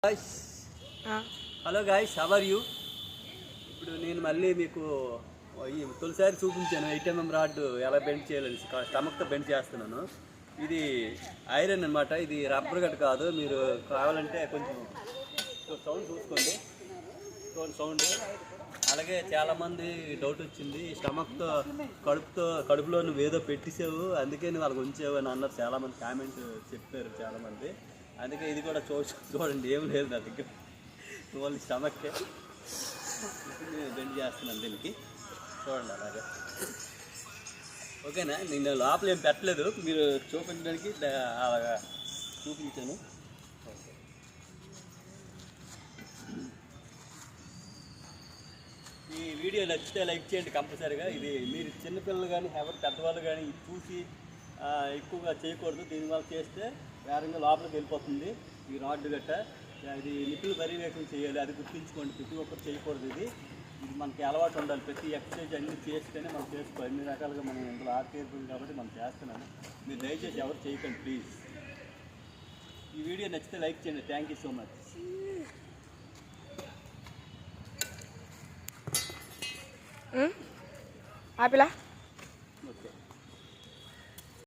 Guys hello guys, how are you? ఇప్పుడు నేను మళ్ళీ మీకు ఈ తొలిసారి చూపించాను 8mm రాడ్ ఎలా బెండ్ చేయాలని. స్టమక్తో బెండ్ చేస్తున్నాను. ఇది ఐరన్ అనమాట, ఇది రబ్బర్ గట్ కాదు. మీరు కావాలంటే కొంచెం సౌండ్ చూసుకోండి, సౌండ్. అలాగే చాలామంది డౌట్ వచ్చింది, స్టమక్తో కడుపులో నువ్వు ఏదో పెట్టేసావు అందుకే నువ్వు వాళ్ళకి ఉంచావు అని అన్నారు. చాలామంది కామెంట్ చెప్పారు చాలామంది. అందుకే ఇది కూడా చూడండి, ఏం లేదు నా దగ్గర, ఓన్లీ స్టమక్కే. ఇప్పుడు నేను బెండ్ చేస్తున్నాను దీనికి, చూడండి అలాగే. ఓకేనా? నేను లోపల ఏం పెట్టలేదు, మీరు చూపించడానికి అలాగా చూపించాను. ఈ వీడియో నచ్చితే లైక్ చేయండి కంపల్సరీగా. ఇది మీరు చిన్నపిల్లలు కానీ ఎవరు పెద్దవాళ్ళు కానీ ఇది చూసి ఎక్కువగా చేయకూడదు. దీనివల్ల చేస్తే వేరంగా లోపలికి వెళ్ళిపోతుంది ఈ రాడ్ గట్ట. ఇది నిపుణులు పర్యవేక్షణ చేయాలి, అది గుర్తుంచుకోండి. ప్రతి ఒక్కరు చేయకూడదు. ఇది మనకి అలవాటు ఉండాలి. ప్రతి ఎక్సర్సైజ్ అన్నీ చేస్తేనే మనం చేసుకోవాలి. అన్ని రకాలుగా మనం ఇందులో ఆర్కేర్పుంది కాబట్టి మనం చేస్తున్నాము. మీరు దయచేసి ఎవరు చేయకండి ప్లీజ్. ఈ వీడియో నచ్చితే లైక్ చేయండి. Thank you so much. ఆపిలా